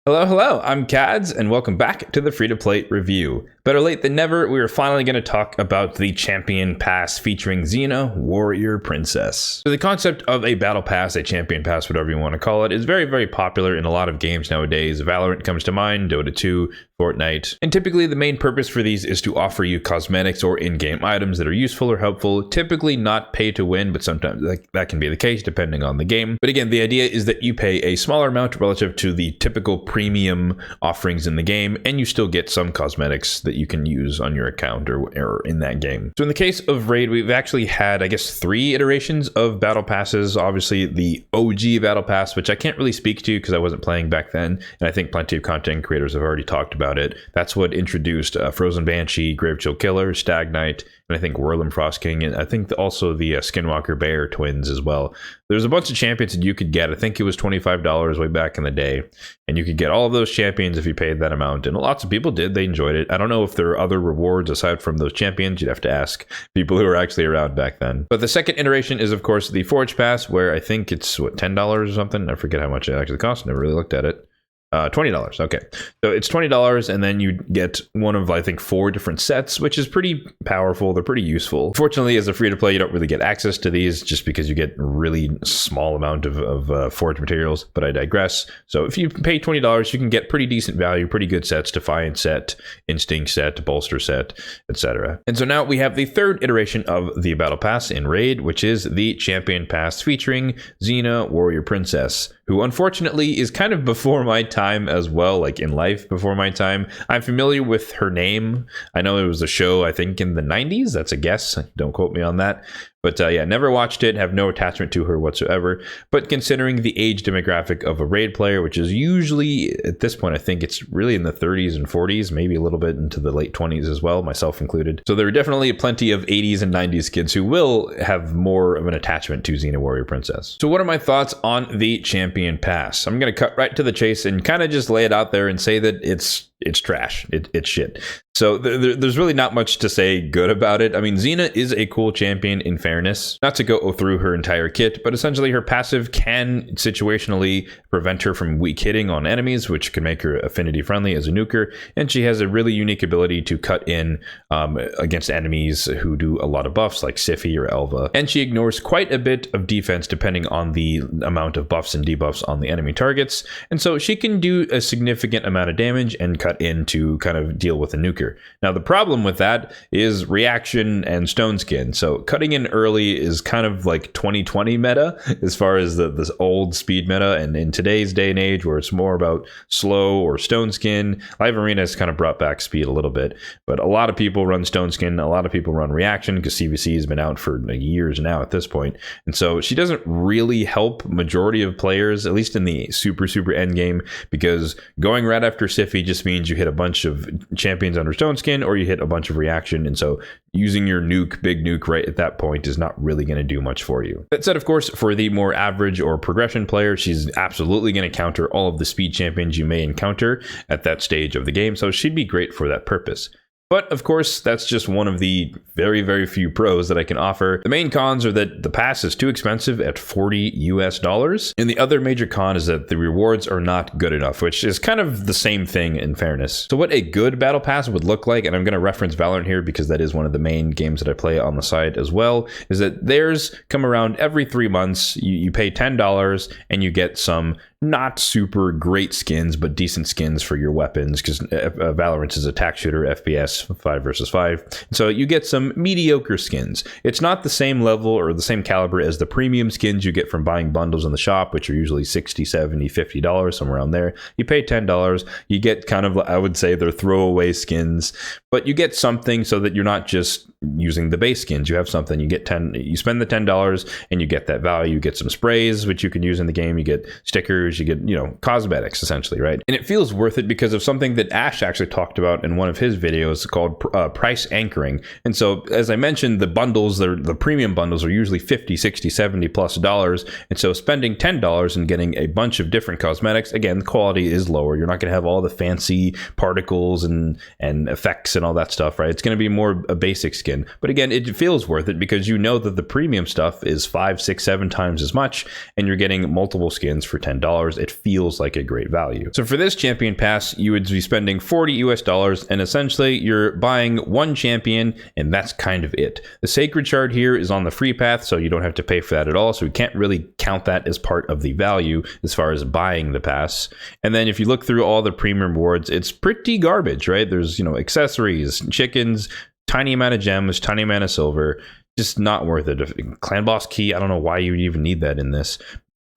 Hello, hello, I'm Kads, and welcome back to the Free-to-Play review. Better late than never, we are finally going to talk about the Champion Pass featuring Xena, Warrior Princess. So the concept of a Battle Pass, a Champion Pass, whatever you want to call it, is very, very popular in a lot of games nowadays. Valorant comes to mind, Dota 2, Fortnite. And typically the main purpose for these is to offer you cosmetics or in-game items that are useful or helpful, typically not pay to win, but sometimes that can be the case depending on the game. But again, the idea is that you pay a smaller amount relative to the typical premium offerings in the game, and you still get some cosmetics that you can use on your account or in that game. So in the case of Raid, we've actually had, I guess, 3 iterations of Battle Passes. Obviously the OG Battle Pass, which I can't really speak to because I wasn't playing back then, and I think plenty of content creators have already talked about it. That's what introduced Frozen Banshee, Gravechill Killer, Stag Knight, and I think Whirlim Frost King, and I think also the Skinwalker Bear twins as well. There's a bunch of champions that you could get. I think it was $25 way back in the day, and you could get all of those champions if you paid that amount, and lots of people did. They enjoyed it. I don't know if there are other rewards aside from those champions. You'd have to ask people who were actually around back then. But the second iteration is, of course, the Forge Pass, where I think it's, what, $10 or something? I forget how much it actually costs. Never really looked at it. $20. Okay. So it's $20, and then you get one of, I think, 4 different sets, which is pretty powerful. They're pretty useful. Fortunately, as a free-to-play, you don't really get access to these just because you get a really small amount of forge materials, but I digress. So if you pay $20, you can get pretty decent value, pretty good sets, Defiant set, Instinct set, Bolster set, etc. And so now we have the third iteration of the Battle Pass in Raid, which is the Champion Pass featuring Xena, Warrior Princess, who unfortunately is kind of before my time as well, like in life before my time. I'm familiar with her name. I know it was a show, I think in the 90s. That's a guess. Don't quote me on that. But yeah, never watched it, have no attachment to her whatsoever. But considering the age demographic of a Raid player, which is usually, at this point, I think it's really in the 30s and 40s, maybe a little bit into the late 20s as well, myself included. So there are definitely plenty of 80s and 90s kids who will have more of an attachment to Xena Warrior Princess. So what are my thoughts on the Champion Pass? I'm going to cut right to the chase and kind of just lay it out there and say that it's trash. It's shit. So there's really not much to say good about it. I mean, Xena is a cool champion in fairness. Not to go through her entire kit, but essentially her passive can situationally prevent her from weak hitting on enemies, which can make her affinity friendly as a nuker. And she has a really unique ability to cut in against enemies who do a lot of buffs like Siphi or Elva. And she ignores quite a bit of defense depending on the amount of buffs and debuffs on the enemy targets. And so she can do a significant amount of damage and cut in to kind of deal with a nuker. Now the problem with that is reaction and stone skin. So cutting in early is kind of like 2020 meta as far as this old speed meta, and in today's day and age where it's more about slow or stone skin, Live Arena has kind of brought back speed a little bit, but a lot of people run stone skin, a lot of people run reaction because CVC has been out for years now at this point, and so she doesn't really help majority of players, at least in the super end game, because going right after Siphi just means you hit a bunch of champions under stone skin or you hit a bunch of reaction, and so using your nuke, big nuke right at that point is not really going to do much for you. That said, of course, for the more average or progression player, she's absolutely going to counter all of the speed champions you may encounter at that stage of the game, so she'd be great for that purpose. But of course, that's just one of the very, very few pros that I can offer. The main cons are that the pass is too expensive at $40 US. And the other major con is that the rewards are not good enough, which is kind of the same thing in fairness. So what a good battle pass would look like, and I'm going to reference Valorant here because that is one of the main games that I play on the side as well, is that theirs come around every 3 months. You pay $10 and you get some not super great skins, but decent skins for your weapons, because Valorant is a attack shooter, FPS, 5 versus 5. So you get some mediocre skins. It's not the same level or the same caliber as the premium skins you get from buying bundles in the shop, which are usually $60, $70, $50, somewhere around there. You pay $10, you get kind of, I would say, they're throwaway skins, but you get something so that you're not just using the base skins. You have something, you spend the $10 and you get that value. You get some sprays, which you can use in the game. You get stickers, you get, cosmetics essentially, right? And it feels worth it because of something that Ash actually talked about in one of his videos called price anchoring. And so, as I mentioned, the bundles, the premium bundles are usually $50, $60, $70+ dollars. And so spending $10 and getting a bunch of different cosmetics, again, the quality is lower. You're not going to have all the fancy particles and effects and all that stuff, right? It's going to be more a basic skin. skin. But again, it feels worth it because you know that the premium stuff is 5, 6, 7 times as much, and you're getting multiple skins for $10. It feels like a great value. So for this champion pass, you would be spending $40 US, and essentially you're buying one champion, and that's kind of it. The sacred shard here is on the free path, so you don't have to pay for that at all. So we can't really count that as part of the value as far as buying the pass. And then if you look through all the premium rewards, it's pretty garbage, right? There's, accessories, chickens, tiny amount of gems, tiny amount of silver, just not worth it. Clan boss key, I don't know why you would even need that in this.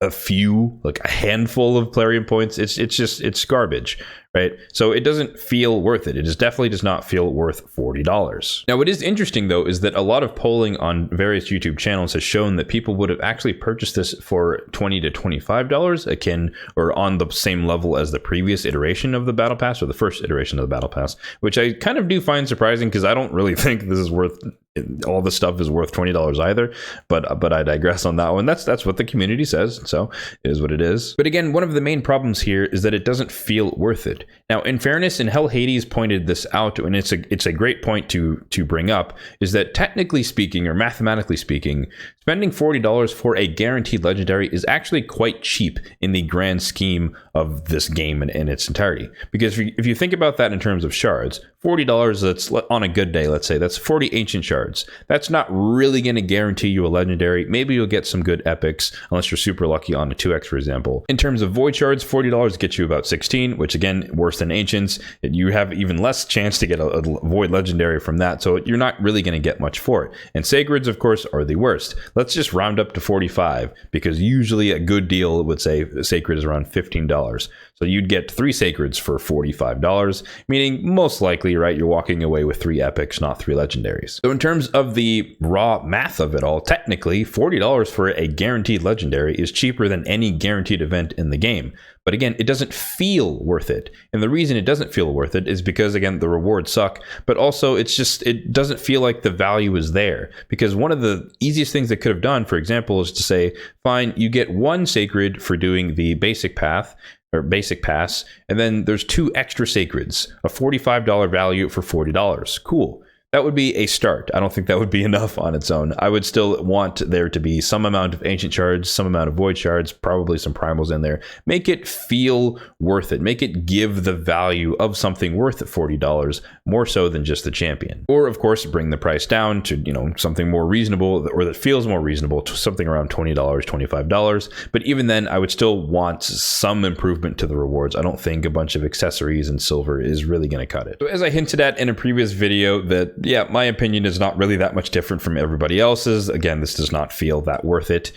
A handful of Plarium points, it's garbage, right? So it doesn't feel worth it. It definitely does not feel worth $40. Now, what is interesting though is that a lot of polling on various YouTube channels has shown that people would have actually purchased this for $20 to $25, akin or on the same level as the previous iteration of the Battle Pass, or the first iteration of the Battle Pass, which I kind of do find surprising because I don't really think this is worth, all the stuff is worth $20 either, but I digress on that one. That's what the community says, so it is what it is. But again, one of the main problems here is that it doesn't feel worth it. Now, in fairness, and Hell Hades pointed this out, and it's a great point to bring up, is that technically speaking, or mathematically speaking, spending $40 for a guaranteed legendary is actually quite cheap in the grand scheme of this game in its entirety. Because if you think about that in terms of shards, $40, that's on a good day, let's say, that's 40 ancient shards. That's not really going to guarantee you a legendary. Maybe you'll get some good epics, unless you're super lucky on a 2x, for example. In terms of void shards, $40 gets you about 16, which again, worse than ancients. You have even less chance to get a void legendary from that, so you're not really going to get much for it. And sacreds, of course, are the worst. Let's just round up to 45, because usually a good deal would say the sacred is around $15. So you'd get 3 sacreds for $45, meaning most likely, right, you're walking away with 3 epics, not 3 legendaries. So in terms of the raw math of it all, technically $40 for a guaranteed legendary is cheaper than any guaranteed event in the game. But again, it doesn't feel worth it. And the reason it doesn't feel worth it is because, again, the rewards suck, but also it doesn't feel like the value is there. Because one of the easiest things they could have done, for example, is to say, fine, you get 1 sacred for doing the basic path, or basic pass, and then there's 2 extra sacreds, a $45 value for $40. Cool. That would be a start. I don't think that would be enough on its own. I would still want there to be some amount of ancient shards, some amount of void shards, probably some primals in there. Make it feel worth it. Make it give the value of something worth $40, more so than just the champion. Or of course, bring the price down to, something more reasonable, or that feels more reasonable, to something around $20, $25. But even then, I would still want some improvement to the rewards. I don't think a bunch of accessories and silver is really going to cut it. So as I hinted at in a previous video, that yeah, my opinion is not really that much different from everybody else's. Again, this does not feel that worth it.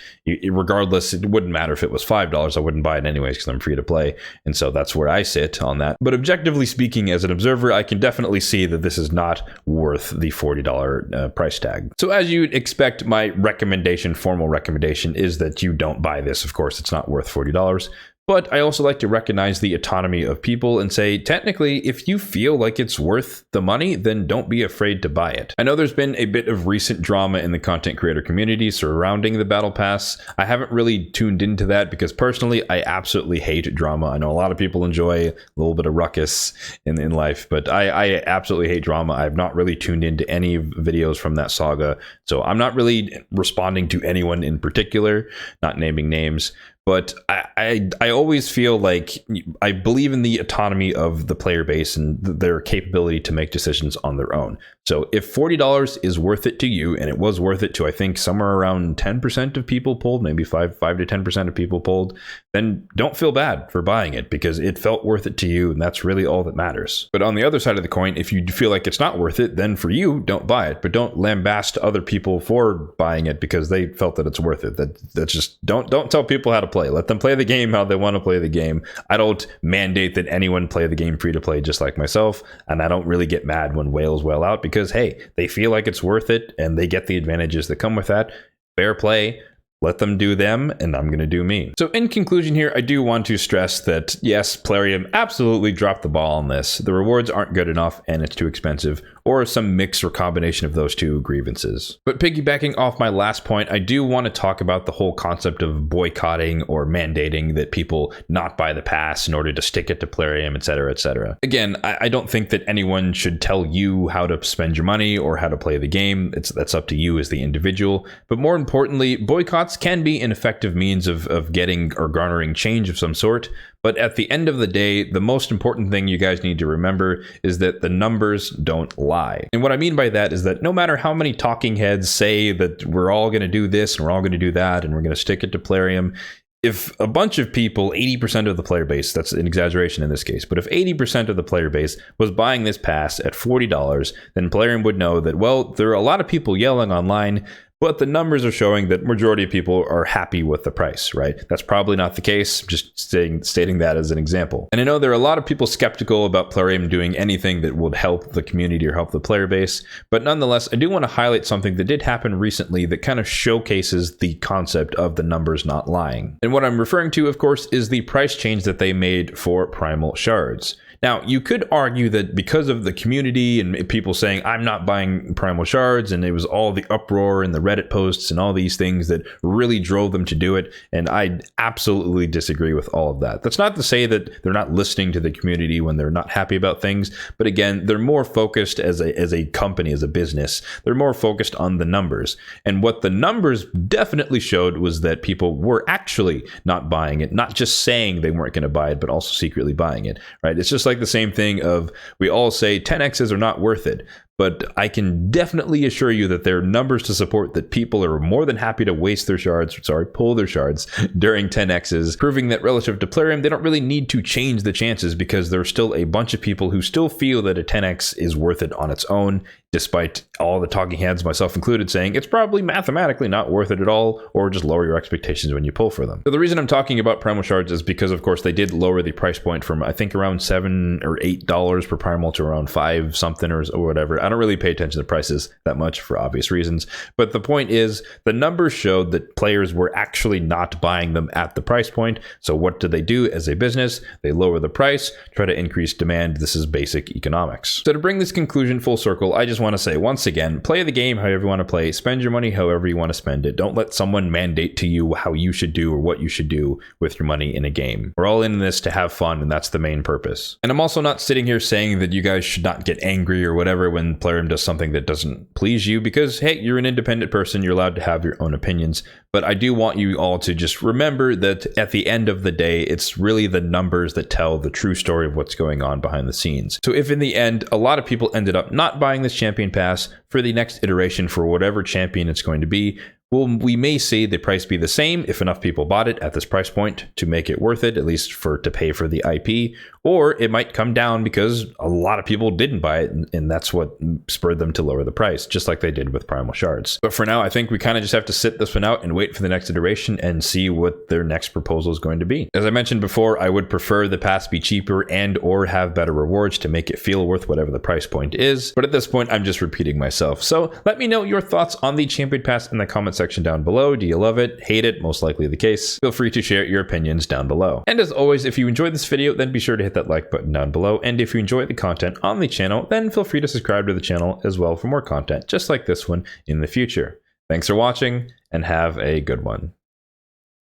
Regardless, it wouldn't matter if it was $5. I wouldn't buy it anyways because I'm free to play. And so that's where I sit on that. But objectively speaking, as an observer, I can definitely see that this is not worth the $40 price tag. So as you'd expect, my recommendation, formal recommendation, is that you don't buy this. Of course, it's not worth $40. But I also like to recognize the autonomy of people and say, technically, if you feel like it's worth the money, then don't be afraid to buy it. I know there's been a bit of recent drama in the content creator community surrounding the Battle Pass. I haven't really tuned into that because personally, I absolutely hate drama. I know a lot of people enjoy a little bit of ruckus in life, but I absolutely hate drama. I've not really tuned into any videos from that saga, so I'm not really responding to anyone in particular, not naming names. But I always feel like I believe in the autonomy of the player base and their capability to make decisions on their own. So if $40 is worth it to you, and it was worth it to, I think, somewhere around 10% of people polled, maybe 5 to 10% of people polled, then don't feel bad for buying it because it felt worth it to you, and that's really all that matters. But on the other side of the coin, if you feel like it's not worth it, then for you, don't buy it. But don't lambaste other people for buying it because they felt that it's worth it. That's just don't tell people how to play. Let them play the game how they want to play the game. I don't mandate that anyone play the game free to play, just like myself, and I don't really get mad when whales wail out because, hey, they feel like it's worth it and they get the advantages that come with that. Fair play. Let them do them, and I'm going to do me. So in conclusion here, I do want to stress that yes, Plarium absolutely dropped the ball on this. The rewards aren't good enough and it's too expensive, or some mix or combination of those two grievances. But piggybacking off my last point, I do want to talk about the whole concept of boycotting or mandating that people not buy the pass in order to stick it to Plarium, etc., etc. Again, I don't think that anyone should tell you how to spend your money or how to play the game. That's up to you as the individual. But more importantly, boycotts can be an effective means of getting or garnering change of some sort. But at the end of the day, the most important thing you guys need to remember is that the numbers don't lie. And what I mean by that is that no matter how many talking heads say that we're all going to do this and we're all going to do that and we're going to stick it to Plarium, if a bunch of people, 80% of the player base, that's an exaggeration in this case, but if 80% of the player base was buying this pass at $40, then Plarium would know that, well, there are a lot of people yelling online, but the numbers are showing that majority of people are happy with the price, right? That's probably not the case, just stating that as an example. And I know there are a lot of people skeptical about Plarium doing anything that would help the community or help the player base, but nonetheless, I do want to highlight something that did happen recently that kind of showcases the concept of the numbers not lying. And what I'm referring to, of course, is the price change that they made for primal shards. Now, you could argue that because of the community and people saying, I'm not buying primal shards, and it was all the uproar and the Reddit posts and all these things that really drove them to do it, and I absolutely disagree with all of that. That's not to say that they're not listening to the community when they're not happy about things, but again, they're more focused as a company, as a business. They're more focused on the numbers. And what the numbers definitely showed was that people were actually not buying it, not just saying they weren't going to buy it, but also secretly buying it, right? It's just like the same thing of we all say 10x's are not worth it. But I can definitely assure you that there are numbers to support that people are more than happy to waste their shards, pull their shards during 10x's, proving that relative to Plarium, they don't really need to change the chances because there are still a bunch of people who still feel that a 10x is worth it on its own, despite all the talking heads, myself included, saying it's probably mathematically not worth it at all, or just lower your expectations when you pull for them. So the reason I'm talking about primal shards is because, of course, they did lower the price point from, I think, around $7 or $8 per primal to around 5 something or whatever. I don't really pay attention to prices that much for obvious reasons, but the point is the numbers showed that players were actually not buying them at the price point. So what do they do as a business? They lower the price, try to increase demand. This is basic economics. So to bring this conclusion full circle, I just want to say once again, play the game however you want to play, spend your money however you want to spend it. Don't let someone mandate to you how you should do or what you should do with your money in a game. We're all in this to have fun, and that's the main purpose. And I'm also not sitting here saying that you guys should not get angry or whatever when Plarium does something that doesn't please you, because hey, you're an independent person, you're allowed to have your own opinions. But I do want you all to just remember that at the end of the day, it's really the numbers that tell the true story of what's going on behind the scenes. So if in the end a lot of people ended up not buying this champion pass for the next iteration for whatever champion it's going to be, well, we may see the price be the same if enough people bought it at this price point to make it worth it, at least to pay for the IP, or it might come down because a lot of people didn't buy it, and that's what spurred them to lower the price, just like they did with primal shards. But for now, I think we kind of just have to sit this one out and wait for the next iteration and see what their next proposal is going to be. As I mentioned before, I would prefer the pass be cheaper and or have better rewards to make it feel worth whatever the price point is, but at this point, I'm just repeating myself. So let me know your thoughts on the champion pass in the comment section down below. Do you love it? Hate it? Most likely the case. Feel free to share your opinions down below. And as always, if you enjoyed this video, then be sure to hit that like button down below. And if you enjoy the content on the channel, then feel free to subscribe to the channel as well for more content just like this one in the future. Thanks for watching and have a good one.